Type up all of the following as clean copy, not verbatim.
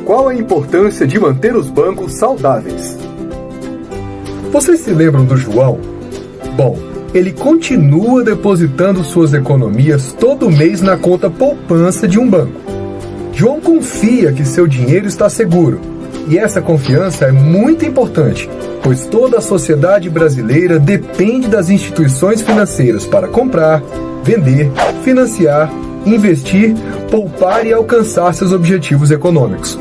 Qual a importância de manter os bancos saudáveis? Vocês se lembram do João? Bom, ele continua depositando suas economias todo mês na conta poupança de um banco. João confia que seu dinheiro está seguro, e essa confiança é muito importante, pois toda a sociedade brasileira depende das instituições financeiras para comprar, vender, financiar, investir, poupar e alcançar seus objetivos econômicos.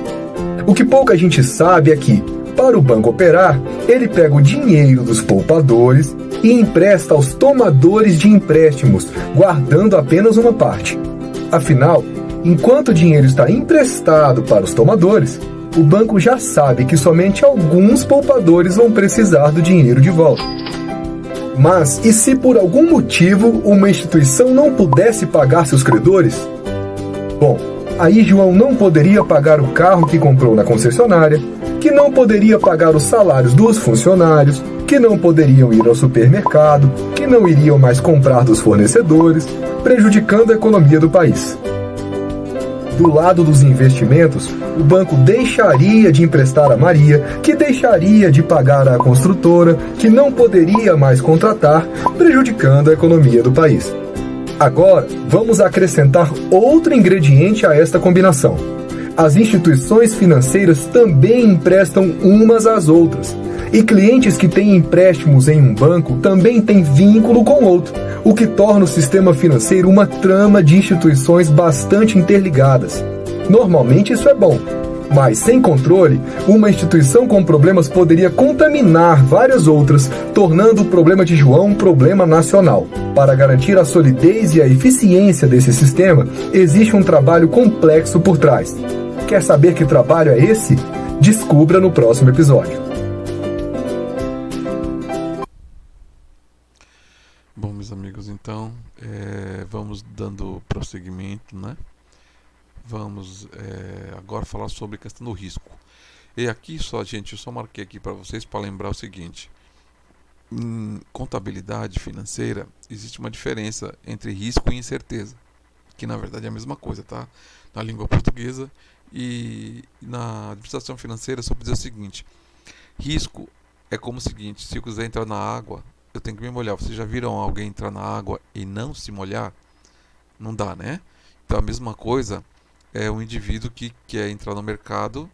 O que pouca gente sabe é que, para o banco operar, ele pega o dinheiro dos poupadores e empresta aos tomadores de empréstimos, guardando apenas uma parte. Afinal, enquanto o dinheiro está emprestado para os tomadores, o banco já sabe que somente alguns poupadores vão precisar do dinheiro de volta. Mas, e se por algum motivo uma instituição não pudesse pagar seus credores? Bom, aí João não poderia pagar o carro que comprou na concessionária, que não poderia pagar os salários dos funcionários, que não poderiam ir ao supermercado, que não iriam mais comprar dos fornecedores, prejudicando a economia do país. Do lado dos investimentos, o banco deixaria de emprestar a Maria, que deixaria de pagar à construtora, que não poderia mais contratar, prejudicando a economia do país. Agora, vamos acrescentar outro ingrediente a esta combinação. As instituições financeiras também emprestam umas às outras. E clientes que têm empréstimos em um banco também têm vínculo com outro, o que torna o sistema financeiro uma trama de instituições bastante interligadas. Normalmente isso é bom, mas sem controle, uma instituição com problemas poderia contaminar várias outras, tornando o problema de João um problema nacional. Para garantir a solidez e a eficiência desse sistema, existe um trabalho complexo por trás. Quer saber que trabalho é esse? Descubra no próximo episódio. Bom, meus amigos, então vamos dando prosseguimento, né? Vamos agora falar sobre a questão do risco. E aqui só, gente, eu só marquei aqui para vocês para lembrar o seguinte: em contabilidade financeira existe uma diferença entre risco e incerteza, que na verdade é a mesma coisa, tá? Na língua portuguesa e na administração financeira, só para dizer o seguinte: risco é como o seguinte: se eu quiser entrar na água, eu tenho que me molhar. Vocês já viram alguém entrar na água e não se molhar? Não dá, né? Então a mesma coisa é um indivíduo que quer entrar no mercado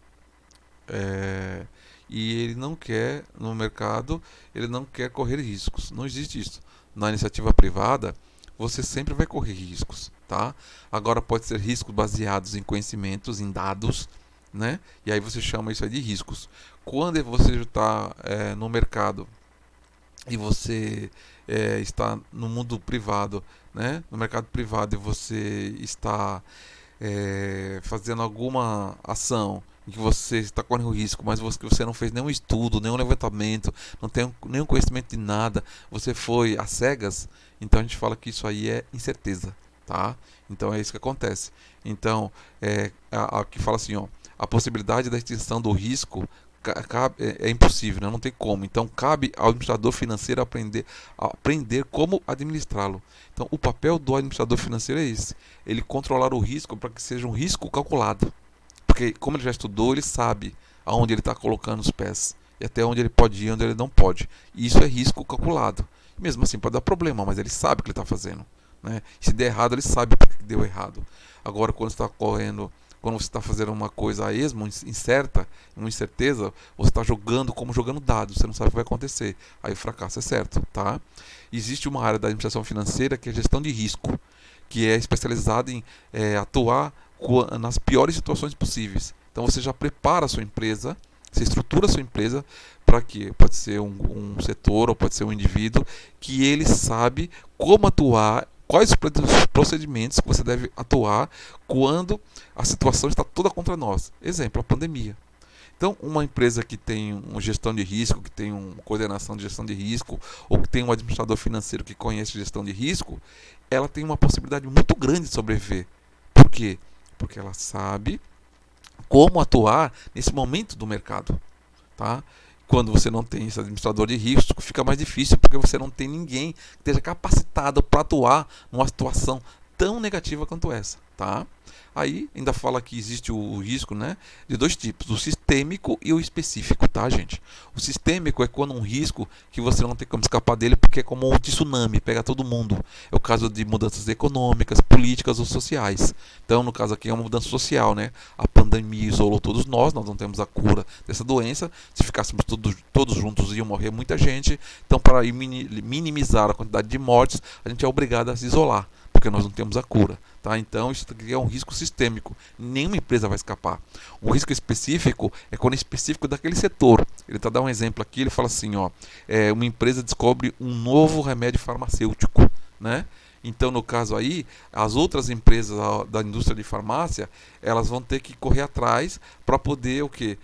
e ele não quer, no mercado, ele não quer correr riscos. Não existe isso. Na iniciativa privada, você sempre vai correr riscos, tá? Agora pode ser riscos baseados em conhecimentos, em dados, né? E aí você chama isso aí de riscos. Quando você está no mercado e você está no mundo privado, né? No mercado privado, e você está fazendo alguma ação em que você está correndo risco, mas você não fez nenhum estudo, nenhum levantamento, não tem nenhum conhecimento de nada, você foi às cegas, então a gente fala que isso aí é incerteza, tá? Então é isso que acontece. Então, aqui fala assim, ó, a possibilidade da extinção do risco é impossível, né? Não tem como. Então cabe ao administrador financeiro aprender como administrá-lo. Então o papel do administrador financeiro é esse: ele controlar o risco para que seja um risco calculado, porque como ele já estudou, ele sabe aonde ele está colocando os pés e até onde ele pode ir e onde ele não pode. E isso é risco calculado. Mesmo assim pode dar problema, mas ele sabe o que ele está fazendo, né? Se der errado, ele sabe porque deu errado. Agora quando você está fazendo uma coisa a esmo, incerta, uma incerteza, você está jogando como jogando dados, você não sabe o que vai acontecer. Aí o fracasso é certo, tá? Existe uma área da administração financeira que é a gestão de risco, que é especializada em atuar nas piores situações possíveis. Então você já prepara a sua empresa, você estrutura a sua empresa para que pode ser um setor ou pode ser um indivíduo que ele sabe como atuar, quais os procedimentos que você deve atuar quando a situação está toda contra nós. Exemplo, a pandemia. Então, uma empresa que tem uma gestão de risco, que tem uma coordenação de gestão de risco, ou que tem um administrador financeiro que conhece gestão de risco, ela tem uma possibilidade muito grande de sobreviver. Por quê? Porque ela sabe como atuar nesse momento do mercado, tá? Quando você não tem esse administrador de risco, fica mais difícil, porque você não tem ninguém que esteja capacitado para atuar numa situação tão negativa quanto essa, tá? Aí ainda fala que existe o risco, né, de dois tipos, o sistêmico e o específico, tá, gente? O sistêmico é quando um risco que você não tem como escapar dele porque é como um tsunami, pega todo mundo. É o caso de mudanças econômicas, políticas ou sociais. Então, no caso aqui é uma mudança social, né? A pandemia isolou todos nós não temos a cura dessa doença. Se ficássemos todos juntos, ia morrer muita gente. Então, para minimizar a quantidade de mortes, a gente é obrigado a se isolar, porque nós não temos a cura. Tá? Então, isso aqui é um risco sistêmico. Nenhuma empresa vai escapar. Um risco específico é quando é específico daquele setor. Ele está dando um exemplo aqui, ele fala assim, ó, uma empresa descobre um novo remédio farmacêutico, né? Então, no caso aí, as outras empresas da indústria de farmácia, elas vão ter que correr atrás para poder o quê?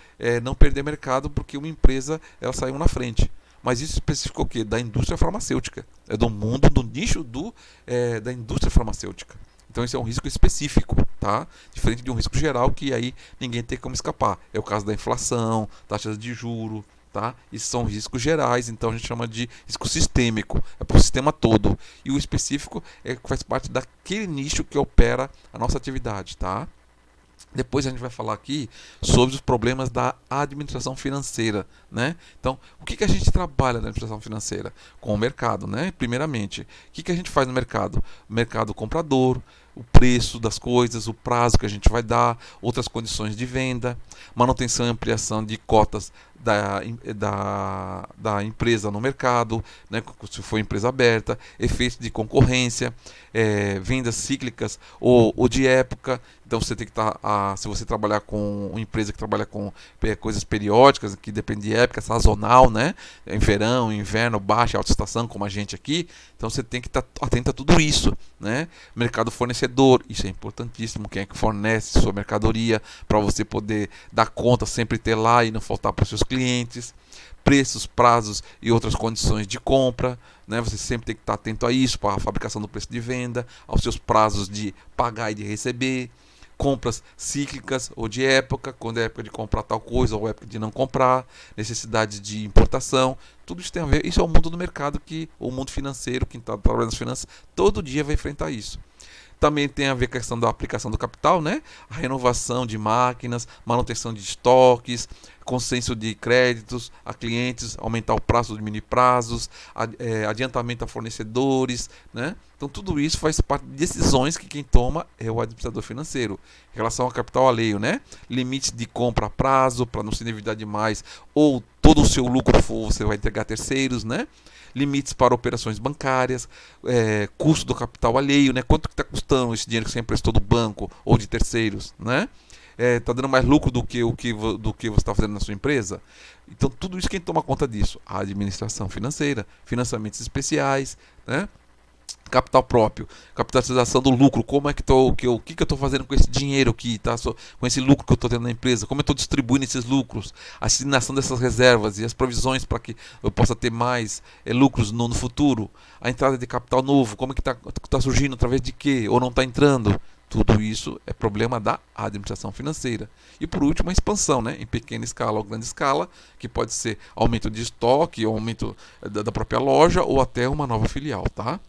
Não perder mercado, porque uma empresa ela saiu na frente. Mas isso especifica o quê? Da indústria farmacêutica. É do mundo, do nicho da indústria farmacêutica. Então esse é um risco específico, tá? Diferente de um risco geral que aí ninguém tem como escapar. É o caso da inflação, taxas de juros, tá? Isso são riscos gerais, então a gente chama de risco sistêmico, é para o sistema todo. E o específico faz parte daquele nicho que opera a nossa atividade, tá? Depois a gente vai falar aqui sobre os problemas da administração financeira, né? Então, o que a gente trabalha na administração financeira? Com o mercado, né? Primeiramente, o que a gente faz no mercado? O mercado comprador, o preço das coisas, o prazo que a gente vai dar, outras condições de venda, manutenção e ampliação de cotas da empresa no mercado, né, se for empresa aberta, efeitos de concorrência, vendas cíclicas ou de época. Então você tem que estar, se você trabalhar com uma empresa que trabalha com coisas periódicas, que depende de época, sazonal, né, em verão, inverno, baixa, alta estação, como a gente aqui, então você tem que estar atento a tudo isso, né? Mercado fornecedor, isso é importantíssimo, quem é que fornece sua mercadoria, para você poder dar conta, sempre ter lá e não faltar para os seus clientes. Preços, prazos e outras condições de compra, né? Você sempre tem que estar atento a isso, para a fabricação do preço de venda, aos seus prazos de pagar e de receber, compras cíclicas ou de época, quando é época de comprar tal coisa ou época de não comprar, necessidade de importação, tudo isso tem a ver. Isso é o mundo do mercado, o mundo financeiro, quem está trabalhando nas finanças, todo dia vai enfrentar isso. Também tem a ver com a questão da aplicação do capital, né? A renovação de máquinas, manutenção de estoques, consenso de créditos a clientes, aumentar o prazo, diminuir prazos, adiantamento a fornecedores, né? Então tudo isso faz parte de decisões que quem toma é o administrador financeiro. Em relação ao capital alheio, né? Limites de compra a prazo, para não se endividar demais, ou todo o seu lucro você vai entregar a terceiros, né? Limites para operações bancárias, custo do capital alheio, né? Quanto que está custando esse dinheiro que você emprestou do banco ou de terceiros, né? Está dando mais lucro do que você está fazendo na sua empresa? Então tudo isso quem toma conta disso? A administração financeira, financiamentos especiais, né? Capital próprio, capitalização do lucro, como é que o que eu estou fazendo com esse dinheiro aqui, tá? Com esse lucro que eu estou tendo na empresa, como eu estou distribuindo esses lucros, a asignação dessas reservas e as provisões para que eu possa ter mais lucros no futuro, a entrada de capital novo, como é que está surgindo, através de quê, ou não está entrando. Tudo isso é problema da administração financeira. E por último, a expansão, né? Em pequena escala ou grande escala, que pode ser aumento de estoque, aumento da própria loja ou até uma nova filial, tá?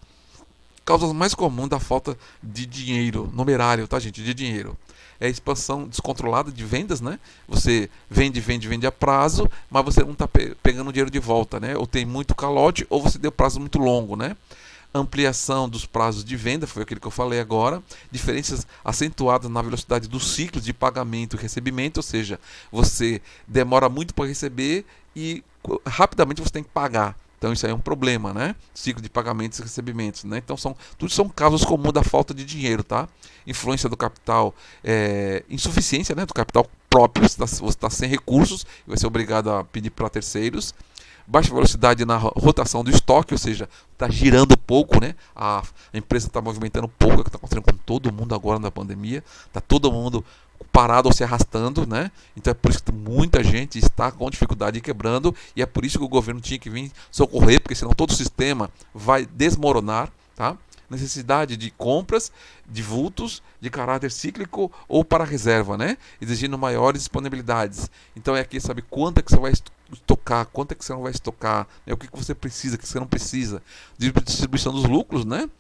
Causas mais comuns da falta de dinheiro, numerário, tá, gente? De dinheiro. É a expansão descontrolada de vendas, né? Você vende a prazo, mas você não está pegando o dinheiro de volta, né? Ou tem muito calote, ou você deu prazo muito longo, né? Ampliação dos prazos de venda, foi aquilo que eu falei agora. Diferenças acentuadas na velocidade dos ciclos de pagamento e recebimento, ou seja, você demora muito para receber e rapidamente você tem que pagar. Então isso aí é um problema, né? Ciclo de pagamentos e recebimentos, né? Então tudo são causas comuns da falta de dinheiro, tá? Influência do capital, insuficiência, né? Do capital próprio, você está sem recursos e vai ser obrigado a pedir para terceiros. Baixa velocidade na rotação do estoque, ou seja, está girando pouco, né? A empresa está movimentando pouco, é o que está acontecendo com todo mundo agora na pandemia. Está todo mundo parado ou se arrastando, né? Então é por isso que muita gente está com dificuldade e quebrando, e é por isso que o governo tinha que vir socorrer, porque senão todo o sistema vai desmoronar, tá? Necessidade de compras de vultos de caráter cíclico ou para reserva, né? Exigindo maiores disponibilidades. Então é aqui, sabe, quanto é que você vai estocar, quanto é que você não vai estocar, né? O que você precisa, o que você não precisa. Distribuição dos lucros, né?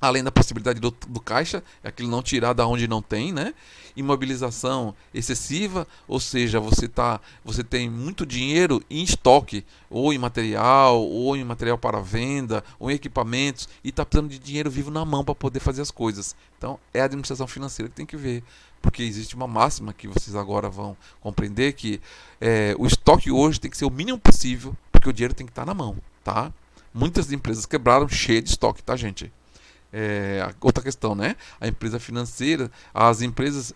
Além da possibilidade do caixa, é aquilo não tirar da onde não tem, né? Imobilização excessiva, ou seja, você tem muito dinheiro em estoque, ou em material para venda, ou em equipamentos, e está precisando de dinheiro vivo na mão para poder fazer as coisas. Então, é a administração financeira que tem que ver, porque existe uma máxima que vocês agora vão compreender que o estoque hoje tem que ser o mínimo possível, porque o dinheiro tem que estar na mão, tá? Muitas empresas quebraram cheia de estoque, tá, gente? Outra questão, né? As empresas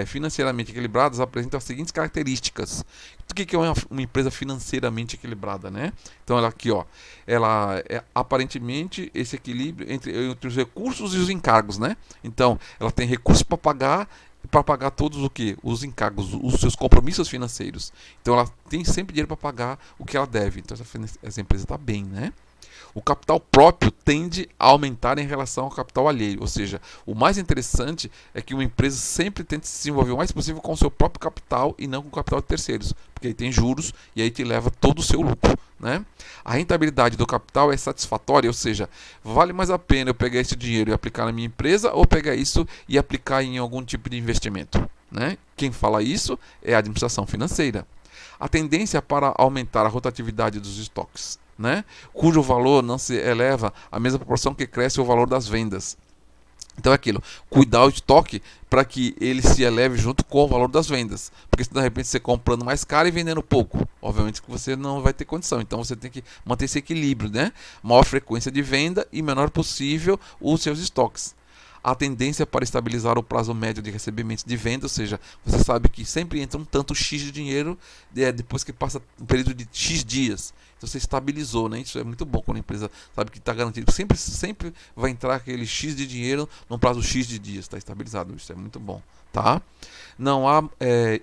financeiramente equilibradas apresentam as seguintes características. O que é uma empresa financeiramente equilibrada, né? Então ela aqui, ó, ela é aparentemente esse equilíbrio entre os recursos e os encargos, né? Então ela tem recursos para pagar todos os encargos, os seus compromissos financeiros. Então ela tem sempre dinheiro para pagar o que ela deve. Então essa empresa está bem, né? O capital próprio tende a aumentar em relação ao capital alheio, ou seja, o mais interessante é que uma empresa sempre tente se desenvolver o mais possível com o seu próprio capital e não com o capital de terceiros, porque aí tem juros e aí te leva todo o seu lucro, né? A rentabilidade do capital é satisfatória, ou seja, vale mais a pena eu pegar esse dinheiro e aplicar na minha empresa ou pegar isso e aplicar em algum tipo de investimento, né? Quem fala isso é a administração financeira. A tendência para aumentar a rotatividade dos estoques, né? Cujo valor não se eleva à mesma proporção que cresce o valor das vendas. Então é aquilo, cuidar o estoque para que ele se eleve junto com o valor das vendas. Porque se de repente você comprando mais caro e vendendo pouco, obviamente que você não vai ter condição. Então você tem que manter esse equilíbrio, né? Maior frequência de venda e menor possível os seus estoques. A tendência para estabilizar o prazo médio de recebimento de venda, ou seja, você sabe que sempre entra um tanto X de dinheiro depois que passa um período de X dias. Então você estabilizou, né? Isso é muito bom quando a empresa sabe que está garantido. Sempre vai entrar aquele X de dinheiro num prazo X de dias, está estabilizado. Isso é muito bom, tá? Não há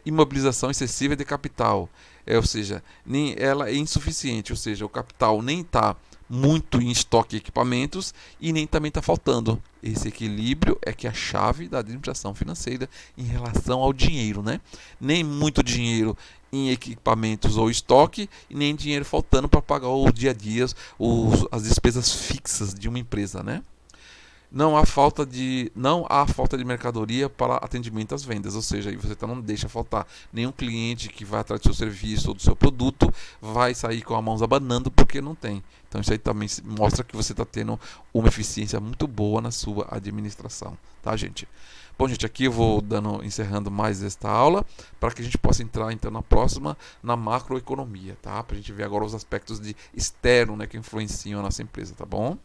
imobilização excessiva de capital, ou seja, nem ela é insuficiente, ou seja, o capital nem está muito em estoque de equipamentos e nem também está faltando. Esse equilíbrio é que é a chave da administração financeira em relação ao dinheiro, né? Nem muito dinheiro em equipamentos ou estoque e nem dinheiro faltando para pagar o dia a dia, as despesas fixas de uma empresa, né? Não há falta de mercadoria para atendimento às vendas, ou seja, você não deixa faltar nenhum cliente que vai atrás do seu serviço ou do seu produto, vai sair com a mão abanando porque não tem. Então isso aí também mostra que você está tendo uma eficiência muito boa na sua administração, tá, gente? Bom, gente, aqui eu vou encerrando mais esta aula para que a gente possa entrar então na próxima, na macroeconomia, tá? Para a gente ver agora os aspectos externos, né, que influenciam a nossa empresa, tá bom?